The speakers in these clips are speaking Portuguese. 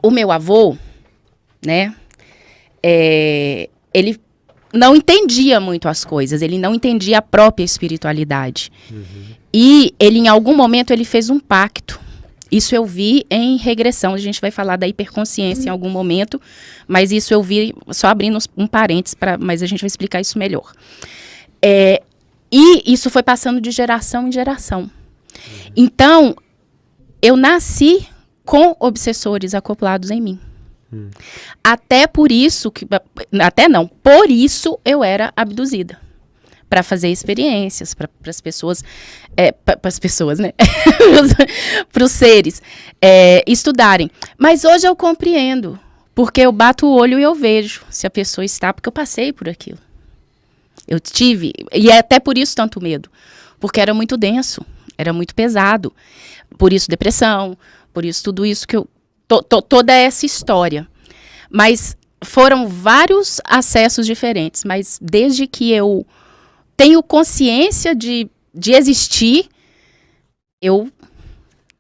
o meu avô, né, ele não entendia muito as coisas, ele não entendia a própria espiritualidade. E ele, em algum momento, ele fez um pacto. Isso eu vi em regressão, a gente vai falar da hiperconsciência em algum momento, mas isso eu vi, só abrindo um parênteses, mas a gente vai explicar isso melhor. E isso foi passando de geração em geração. Então, eu nasci com obsessores acoplados em mim. Até por isso, por isso eu era abduzida. Para fazer experiências, para as pessoas, para as pessoas, né? Para os seres estudarem. Mas hoje eu compreendo, porque eu bato o olho e eu vejo se a pessoa está, porque eu passei por aquilo. Eu tive, e é até por isso tanto medo, porque era muito denso, era muito pesado. Por isso depressão, por isso tudo isso que eu... toda essa história. Mas foram vários acessos diferentes, mas desde que eu tenho consciência de existir, eu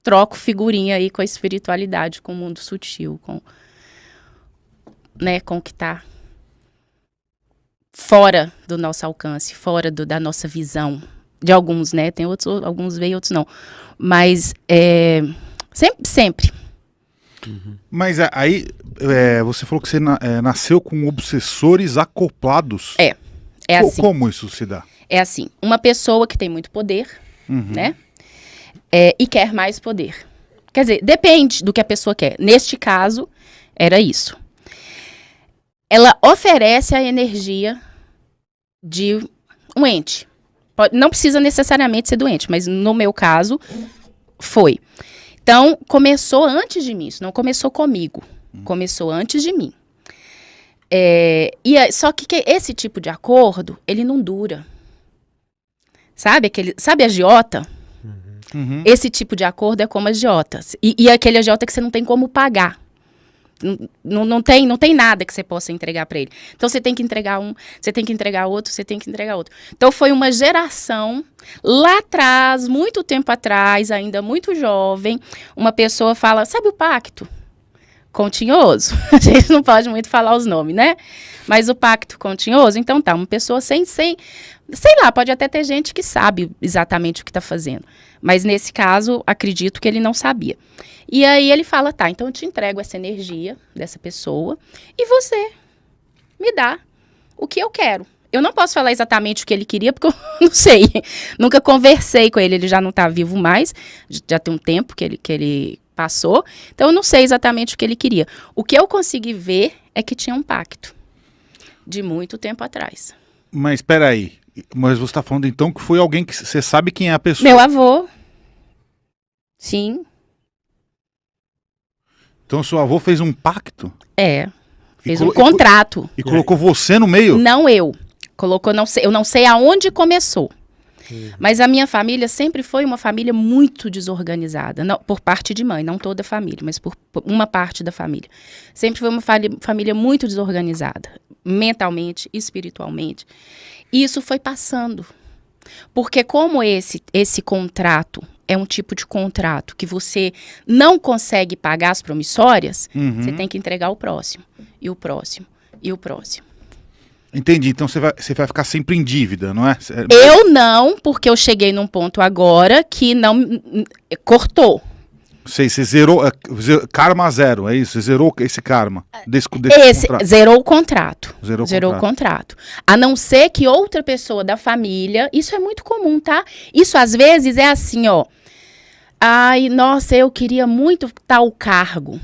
troco figurinha aí com a espiritualidade, com o mundo sutil, com o que está fora do nosso alcance, fora da nossa visão. De alguns, né? Tem outros, alguns veem, outros não. Mas sempre. Mas aí, você falou que você nasceu com obsessores acoplados. É assim. Como isso se dá? É assim, uma pessoa que tem muito poder, né? E quer mais poder. Quer dizer, depende do que a pessoa quer. Neste caso, era isso. Ela oferece a energia de um ente. Não precisa necessariamente ser doente, mas no meu caso, foi. Então, começou antes de mim, isso não começou comigo. Começou antes de mim. Só que esse tipo de acordo, ele não dura. Sabe a agiota? Esse tipo de acordo é como agiota. E aquele agiota que você não tem como pagar. Não tem nada que você possa entregar para ele. Então, você tem que entregar um, você tem que entregar outro, você tem que entregar outro. Então, foi uma geração, lá atrás, muito tempo atrás, ainda muito jovem, uma pessoa fala, sabe o pacto? Continhoso? A gente não pode muito falar os nomes, né? Mas o pacto continhoso, então tá, uma pessoa sei lá, pode até ter gente que sabe exatamente o que está fazendo. Mas nesse caso, acredito que ele não sabia. E aí ele fala, tá, então eu te entrego essa energia dessa pessoa e você me dá o que eu quero. Eu não posso falar exatamente o que ele queria, porque eu não sei. Nunca conversei com ele, ele já não está vivo mais, já tem um tempo que ele passou. Então eu não sei exatamente o que ele queria. O que eu consegui ver é que tinha um pacto de muito tempo atrás. Mas espera aí, mas você está falando então que foi alguém que você sabe quem é a pessoa? Meu avô. Sim. Então seu avô fez um pacto? Fez um contrato. E colocou você no meio? Não eu. Eu não sei aonde começou. Mas a minha família sempre foi uma família muito desorganizada. Não, por parte de mãe, não toda a família, mas por uma parte da família. Sempre foi uma família muito desorganizada. Mentalmente, espiritualmente. E isso foi passando. Porque como esse contrato é um tipo de contrato que você não consegue pagar as promissórias, você tem que entregar o próximo, e o próximo, e o próximo. Entendi, então você vai ficar sempre em dívida, não é? Eu não, porque eu cheguei num ponto agora que não cortou. Você zerou, karma zero, é isso? Você zerou esse karma desse contrato. Zerou o contrato. Zerou o contrato. A não ser que outra pessoa da família, isso é muito comum, tá? Isso às vezes é assim, ó. Ai, nossa, eu queria muito tal cargo.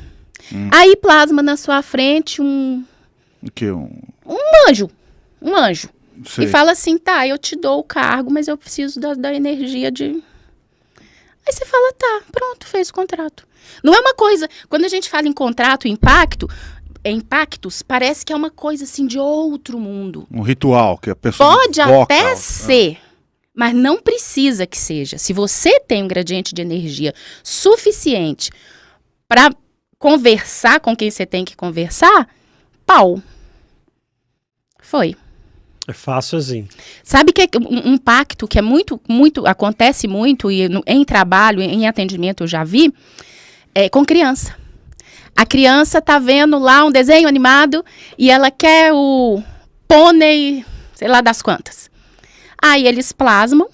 Aí plasma na sua frente um anjo. Um anjo. Sei. E fala assim, tá, eu te dou o cargo, mas eu preciso da energia de... Aí você fala, tá, pronto, fez o contrato. Não é uma coisa... Quando a gente fala em contrato, impactos, parece que é uma coisa assim de outro mundo. Um ritual que a pessoa... Pode até ser, mas não precisa que seja. Se você tem um gradiente de energia suficiente para conversar com quem você tem que conversar, pau. Foi. É fácil assim. Sabe que é um pacto que é muito, acontece muito, e em trabalho, em atendimento eu já vi, com criança. A criança tá vendo lá um desenho animado e ela quer o pônei, sei lá das quantas. Aí eles plasmam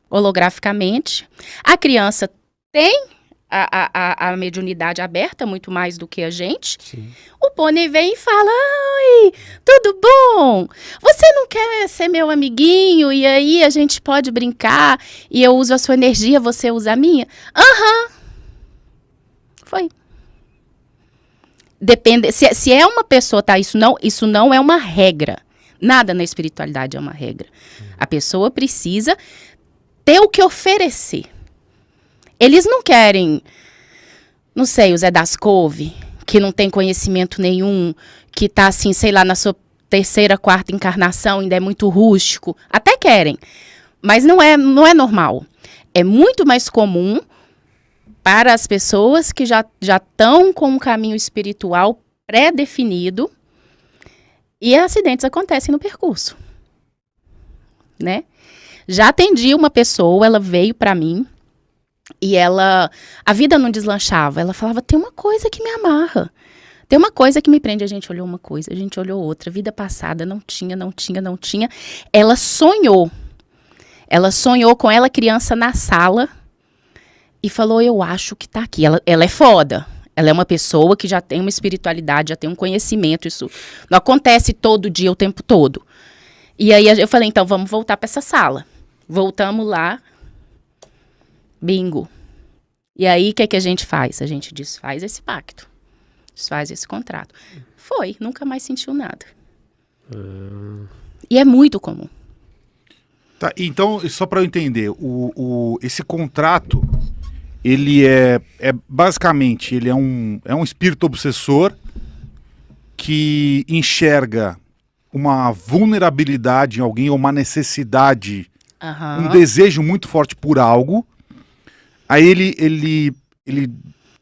holograficamente. A criança tem a mediunidade aberta, muito mais do que a gente. Sim. O pônei vem e fala: oi, tudo bom? Você não quer ser meu amiguinho? E aí a gente pode brincar e eu uso a sua energia, você usa a minha? Aham. Foi. Depende, se é uma pessoa, tá? Isso não é uma regra. Nada na espiritualidade é uma regra. A pessoa precisa ter o que oferecer. Eles não querem, não sei, o Zé das Couve, que não tem conhecimento nenhum, que tá assim, sei lá, na sua terceira, quarta encarnação, ainda é muito rústico. Até querem, mas não é normal. É muito mais comum para as pessoas que já estão com um caminho espiritual pré-definido e acidentes acontecem no percurso, né? Já atendi uma pessoa, ela veio para mim e a vida não deslanchava. Ela falava, tem uma coisa que me amarra, tem uma coisa que me prende. A gente olhou uma coisa, a gente olhou outra. Vida passada não tinha. Ela sonhou com ela criança na sala e falou, eu acho que tá aqui. Ela é foda. Ela é uma pessoa que já tem uma espiritualidade, já tem um conhecimento. Isso não acontece todo dia, o tempo todo. E aí eu falei, então vamos voltar para essa sala. Voltamos lá. Bingo. E aí o que a gente faz? A gente desfaz esse pacto. Desfaz esse contrato. Foi, nunca mais sentiu nada. E é muito comum. Tá, então, só para eu entender, esse contrato, ele é basicamente, ele é um espírito obsessor que enxerga uma vulnerabilidade em alguém, ou uma necessidade, um desejo muito forte por algo. Aí ele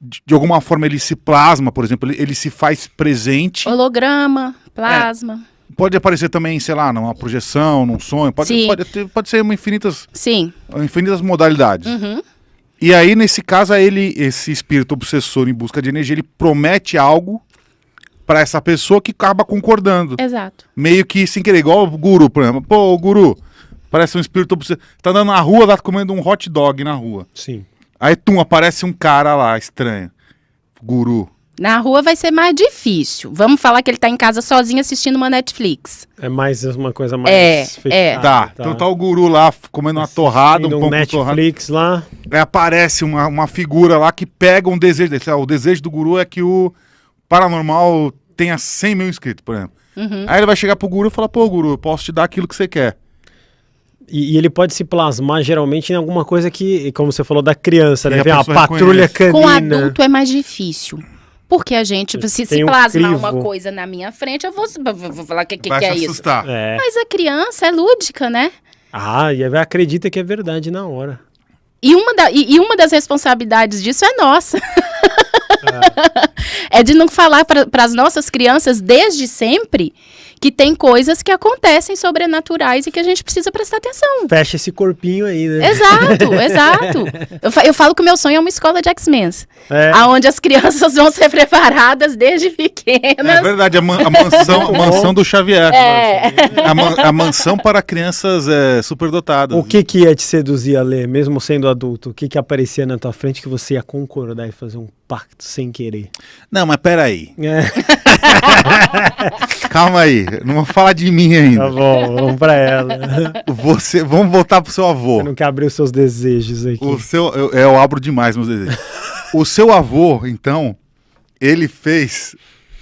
de alguma forma, ele se plasma, por exemplo, ele se faz presente. Holograma, plasma. Pode aparecer também, sei lá, numa projeção, num sonho, pode ser infinitas modalidades. Uhum. E aí, nesse caso, esse espírito obsessor em busca de energia, ele promete algo para essa pessoa que acaba concordando. Exato. Meio que sem querer, igual o guru, por exemplo. Pô, o guru, parece um espírito obsessor. Tá andando na rua, tá comendo um hot dog na rua. Sim. Aí, aparece um cara lá, estranho. Guru. Na rua vai ser mais difícil. Vamos falar que ele tá em casa sozinho assistindo uma Netflix. É mais uma coisa mais fechada. Tá, então tá o guru lá comendo uma torrada, um pão com Netflix torrada. lá. Aí aparece uma figura lá que pega um desejo desse. O desejo do guru é que o paranormal tenha 100 mil inscritos, por exemplo. Uhum. Aí ele vai chegar pro guru e falar, pô, guru, eu posso te dar aquilo que você quer. E ele pode se plasmar geralmente em alguma coisa que, como você falou, da criança, né? E a Vem uma pessoa patrulha reconhece. canina. Com adulto é mais difícil. Porque a gente, se Tem um plasmar crivo. uma coisa na minha frente, eu vou falar que Vai é se isso. assustar. É. Mas a criança é lúdica, né? Ah, e aí acredita que é verdade na hora. E uma das responsabilidades disso é nossa. É de não falar para as nossas crianças desde sempre que tem coisas que acontecem sobrenaturais e que a gente precisa prestar atenção. Fecha esse corpinho aí, né? Exato. Eu falo que o meu sonho é uma escola de X-Men. É. Onde as crianças vão ser preparadas desde pequenas. É verdade, a mansão do Xavier. A mansão para crianças superdotadas. O que ia te seduzir a ler, mesmo sendo adulto? O que aparecia na tua frente que você ia concordar e fazer um pacto sem querer? Não, mas peraí. É. Calma aí, não vou falar de mim ainda. Tá bom, vamos pra ela. Vamos voltar pro seu avô. Você não quer abrir os seus desejos aqui. Eu abro demais meus desejos. O seu avô, então, ele fez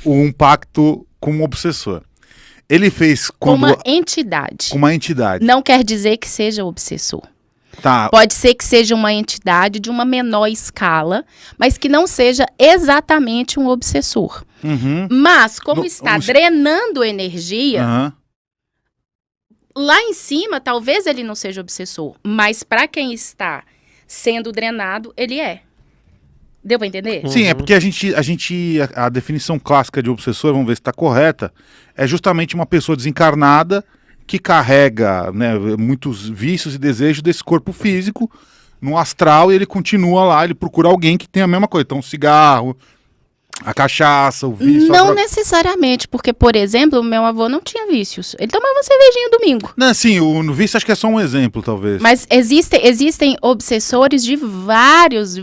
um pacto com um obsessor. Ele fez Com uma entidade. Com uma entidade. Não quer dizer que seja obsessor. Tá. Pode ser que seja uma entidade de uma menor escala, mas que não seja exatamente um obsessor. Uhum. Mas, como está drenando energia, Uhum. lá em cima, talvez ele não seja obsessor, mas para quem está sendo drenado, ele é. Deu para entender? Sim, é porque a definição clássica de obsessor, vamos ver se está correta, é justamente uma pessoa desencarnada que carrega, né, muitos vícios e desejos desse corpo físico no astral, e ele continua lá, ele procura alguém que tenha a mesma coisa. Então, cigarro, A cachaça, o vício... Não necessariamente, porque, por exemplo, o meu avô não tinha vícios. Ele tomava uma cervejinha domingo. Não, sim, o vício acho que é só um exemplo, talvez. Mas existem obsessores de vários...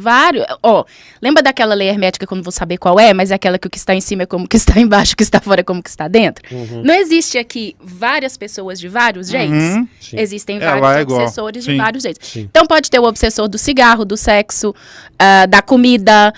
Ó, lembra daquela lei hermética que eu não vou saber qual é, mas é aquela que o que está em cima é como o que está embaixo, o que está fora é como o que está dentro? Não existe aqui várias pessoas de vários jeitos? Sim. Existem Lá é vários igual. obsessores de Sim. vários jeitos. Sim. Então pode ter o obsessor do cigarro, do sexo, da comida,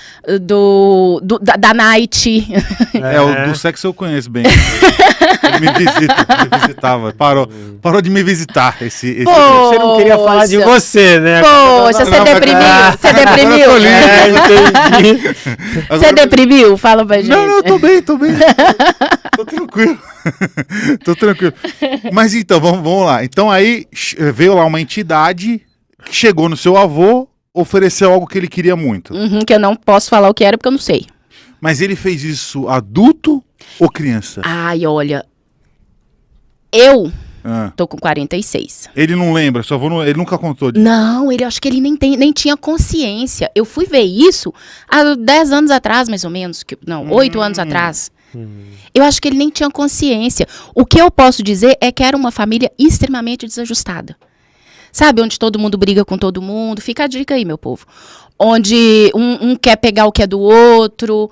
da night. O do sexo eu conheço bem. Ele me visitava. Parou de me visitar esse Pô, Você não queria falar de Poxa. você, né? Poxa, você Não, deprimiu? Você agora eu deprimiu? tô livre. Entendi. Você deprimiu? Fala pra gente. Não, tô bem. Tô tranquilo. Tô tranquilo. Mas então, vamos lá. Então aí veio lá uma entidade que chegou no seu avô, ofereceu algo que ele queria muito. Uhum, que eu não posso falar o que era porque eu não sei. Mas ele fez isso adulto ou criança? Ai, olha. Eu Ah. tô com 46. Ele não lembra, ele nunca contou disso. Não, ele acho que ele nem tinha consciência. Eu fui ver isso há 10 anos atrás, mais ou menos. 8 anos atrás. Eu acho que ele nem tinha consciência. O que eu posso dizer é que era uma família extremamente desajustada. Sabe, onde todo mundo briga com todo mundo. Fica a dica aí, meu povo. Onde um quer pegar o que é do outro.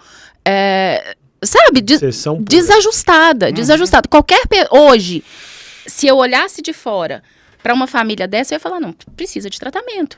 Sabe, Sessão pura. desajustada. Hoje, se eu olhasse de fora para uma família dessa, eu ia falar, não, precisa de tratamento.